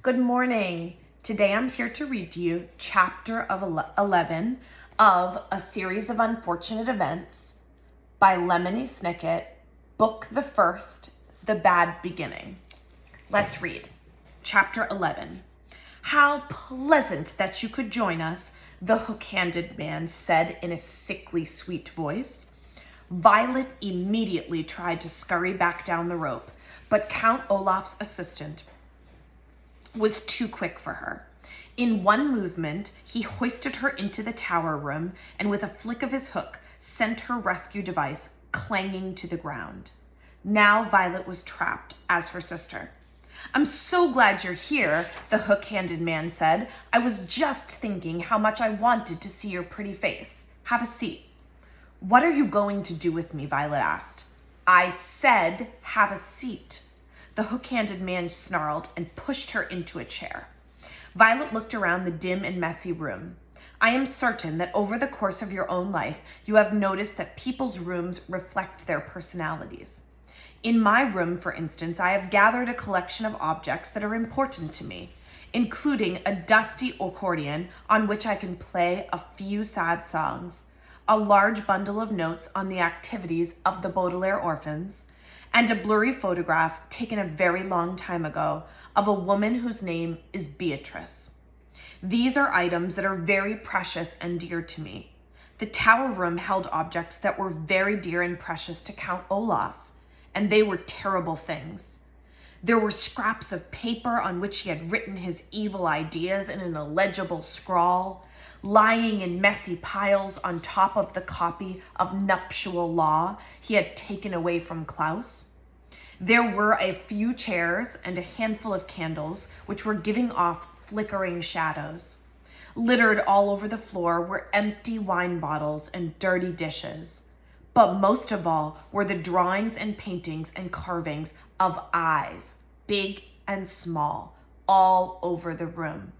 Good morning. Today I'm here to read to you chapter 11 of A Series of Unfortunate Events by Lemony Snicket, book the first, The Bad Beginning. Let's read. Chapter 11. How pleasant that you could join us, the hook-handed man said in a sickly sweet voice. Violet immediately tried to scurry back down the rope, but Count Olaf's assistant was too quick for her. In one movement, he hoisted her into the tower room and with a flick of his hook, sent her rescue device clanging to the ground. Now Violet was trapped as her sister. I'm so glad you're here, the hook-handed man said. I was just thinking how much I wanted to see your pretty face. Have a seat. What are you going to do with me? Violet asked. I said, have a seat. The hook-handed man snarled and pushed her into a chair. Violet looked around the dim and messy room. I am certain that over the course of your own life, you have noticed that people's rooms reflect their personalities. In my room, for instance, I have gathered a collection of objects that are important to me, including a dusty accordion on which I can play a few sad songs, a large bundle of notes on the activities of the Baudelaire orphans, and a blurry photograph taken a very long time ago of a woman whose name is Beatrice. These are items that are very precious and dear to me. The tower room held objects that were very dear and precious to Count Olaf, and they were terrible things. There were scraps of paper on which he had written his evil ideas in an illegible scrawl, lying in messy piles on top of the copy of Nuptial Law he had taken away from Klaus. There were a few chairs and a handful of candles which were giving off flickering shadows. Littered all over the floor were empty wine bottles and dirty dishes. But most of all were the drawings and paintings and carvings of eyes, big and small, all over the room.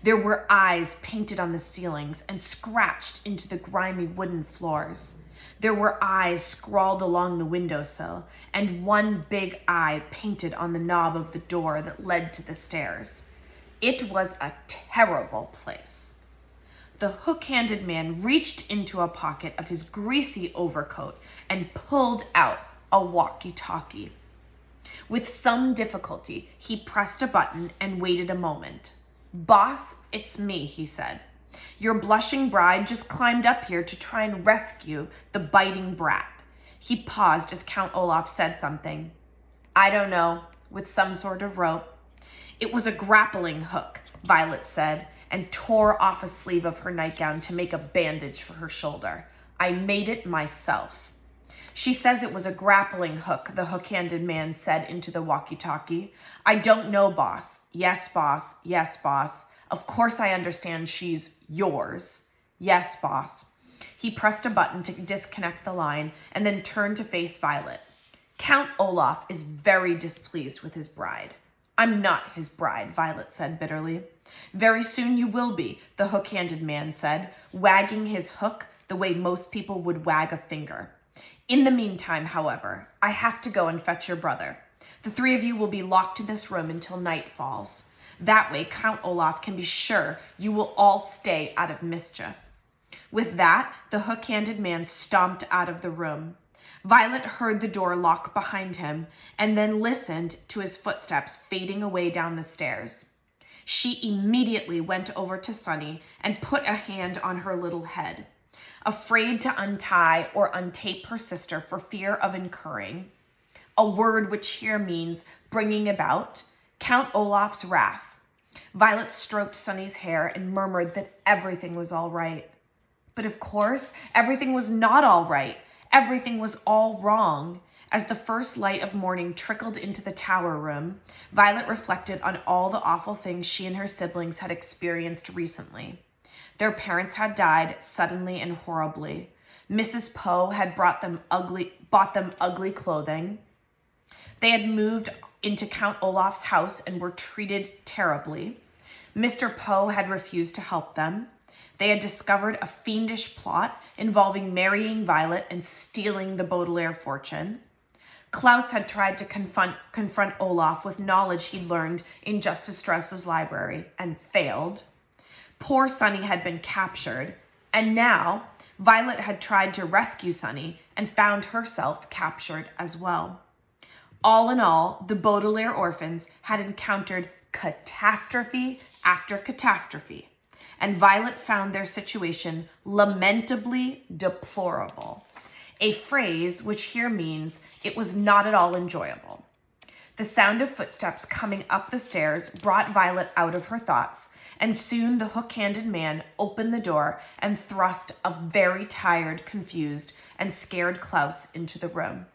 There were eyes painted on the ceilings and scratched into the grimy wooden floors. There were eyes scrawled along the windowsill, and one big eye painted on the knob of the door that led to the stairs. It was a terrible place. The hook-handed man reached into a pocket of his greasy overcoat and pulled out a walkie-talkie. With some difficulty, he pressed a button and waited a moment. Boss, it's me, he said. Your blushing bride just climbed up here to try and rescue the biting brat. He paused as Count Olaf said something. I don't know, with some sort of rope. It was a grappling hook, Violet said, and tore off a sleeve of her nightgown to make a bandage for her shoulder. I made it myself. She says it was a grappling hook, the hook-handed man said into the walkie-talkie. I don't know, boss. Yes, boss. Yes, boss. Of course I understand she's yours. Yes, boss. He pressed a button to disconnect the line and then turned to face Violet. Count Olaf is very displeased with his bride. I'm not his bride, Violet said bitterly. Very soon you will be, the hook-handed man said, wagging his hook the way most people would wag a finger. In the meantime, however, I have to go and fetch your brother. The three of you will be locked in this room until night falls. That way, Count Olaf can be sure you will all stay out of mischief. With that, the hook-handed man stomped out of the room. Violet heard the door lock behind him and then listened to his footsteps fading away down the stairs. She immediately went over to Sunny and put a hand on her little head. Afraid to untie or untape her sister for fear of incurring, a word which here means bringing about, Count Olaf's wrath. Violet stroked Sunny's hair and murmured that everything was all right. But of course, everything was not all right. Everything was all wrong. As the first light of morning trickled into the tower room, Violet reflected on all the awful things she and her siblings had experienced recently. Their parents had died suddenly and horribly. Mrs. Poe had bought them ugly clothing. They had moved into Count Olaf's house and were treated terribly. Mr. Poe had refused to help them. They had discovered a fiendish plot involving marrying Violet and stealing the Baudelaire fortune. Klaus had tried to confront Olaf with knowledge he'd learned in Justice Strauss's library and failed. Poor Sunny had been captured, and now Violet had tried to rescue Sunny and found herself captured as well. All in all, the Baudelaire orphans had encountered catastrophe after catastrophe, and Violet found their situation lamentably deplorable, a phrase which here means it was not at all enjoyable. The sound of footsteps coming up the stairs brought Violet out of her thoughts, and soon the hook-handed man opened the door and thrust a very tired, confused, and scared Klaus into the room.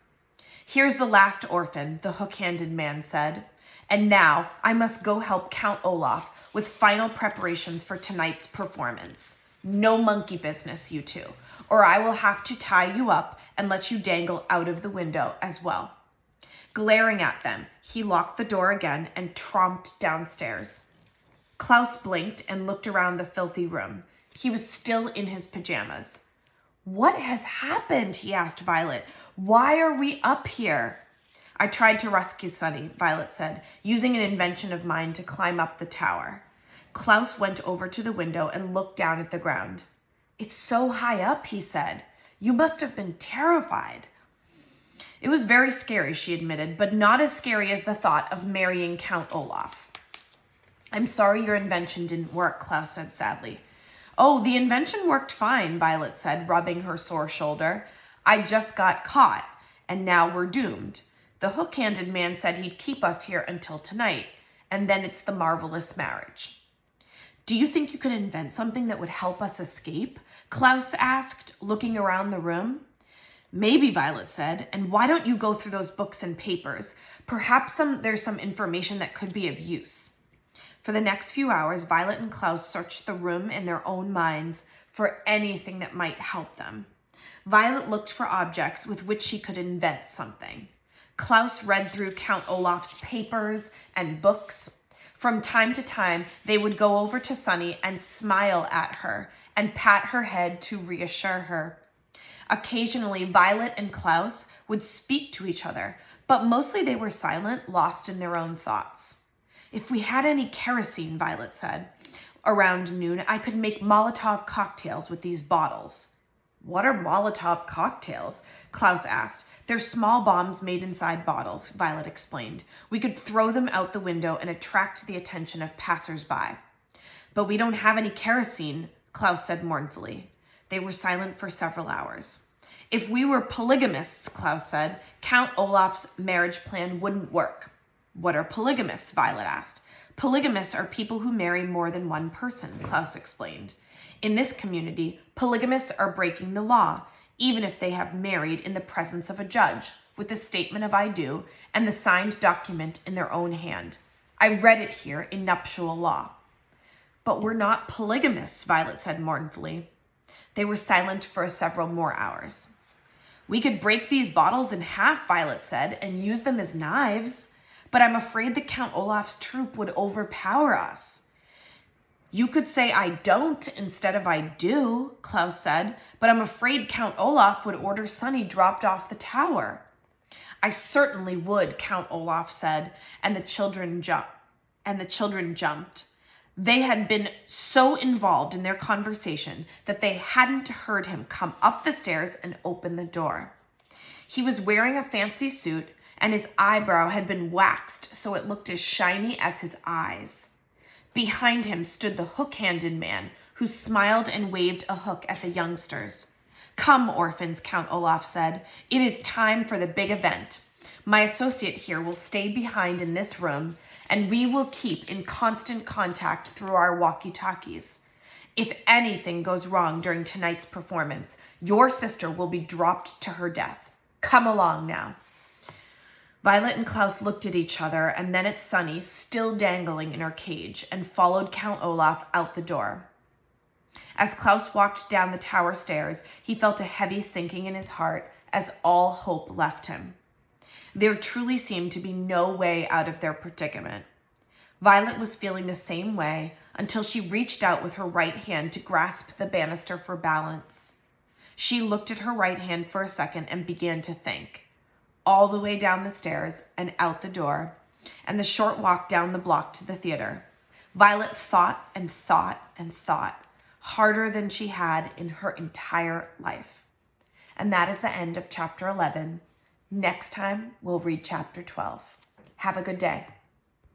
"Here's the last orphan," the hook-handed man said, "and now I must go help Count Olaf with final preparations for tonight's performance. No monkey business, you two, or I will have to tie you up and let you dangle out of the window as well." Glaring at them, he locked the door again and tromped downstairs. Klaus blinked and looked around the filthy room. He was still in his pajamas. "What has happened?" he asked Violet. "Why are we up here?" "I tried to rescue Sunny," Violet said, using an invention of mine to climb up the tower. Klaus went over to the window and looked down at the ground. "It's so high up," he said. "You must have been terrified." "It was very scary," she admitted, "but not as scary as the thought of marrying Count Olaf." "I'm sorry your invention didn't work," Klaus said sadly. "Oh, the invention worked fine," Violet said, rubbing her sore shoulder. "I just got caught, and now we're doomed. The hook-handed man said he'd keep us here until tonight, and then it's the marvelous marriage." "Do you think you could invent something that would help us escape?" Klaus asked, looking around the room. "Maybe," Violet said, "and why don't you go through those books and papers? Perhaps there's some information that could be of use." For the next few hours, Violet and Klaus searched the room in their own minds for anything that might help them. Violet looked for objects with which she could invent something. Klaus read through Count Olaf's papers and books. From time to time, they would go over to Sunny and smile at her and pat her head to reassure her. Occasionally, Violet and Klaus would speak to each other, but mostly they were silent, lost in their own thoughts. "If we had any kerosene," Violet said, "around noon, I could make Molotov cocktails with these bottles." "What are Molotov cocktails?" Klaus asked. "They're small bombs made inside bottles," Violet explained. "We could throw them out the window and attract the attention of passers-by." "But we don't have any kerosene," Klaus said mournfully. They were silent for several hours. "If we were polygamists," Klaus said, "Count Olaf's marriage plan wouldn't work." "What are polygamists?" Violet asked. "Polygamists are people who marry more than one person," Klaus explained. "In this community, polygamists are breaking the law, even if they have married in the presence of a judge, with the statement of I do and the signed document in their own hand. I read it here in nuptial law." "But we're not polygamists," Violet said mournfully. They were silent for several more hours. "We could break these bottles in half," Violet said, "and use them as knives. But I'm afraid that Count Olaf's troop would overpower us." "You could say I don't instead of I do," Klaus said, "but I'm afraid Count Olaf would order Sunny dropped off the tower." "I certainly would," Count Olaf said, and the children jumped. They had been so involved in their conversation that they hadn't heard him come up the stairs and open the door. He was wearing a fancy suit, and his eyebrow had been waxed so it looked as shiny as his eyes. Behind him stood the hook-handed man, who smiled and waved a hook at the youngsters. "Come, orphans," Count Olaf said. "It is time for the big event. My associate here will stay behind in this room, and we will keep in constant contact through our walkie-talkies. If anything goes wrong during tonight's performance, your sister will be dropped to her death. Come along now." Violet and Klaus looked at each other and then at Sunny, still dangling in her cage, and followed Count Olaf out the door. As Klaus walked down the tower stairs, he felt a heavy sinking in his heart as all hope left him. There truly seemed to be no way out of their predicament. Violet was feeling the same way until she reached out with her right hand to grasp the banister for balance. She looked at her right hand for a second and began to think. all the way down the stairs and out the door, and the short walk down the block to the theater. Violet thought and thought and thought, harder than she had in her entire life. And that is the end of chapter 11. Next time, we'll read chapter 12. Have a good day.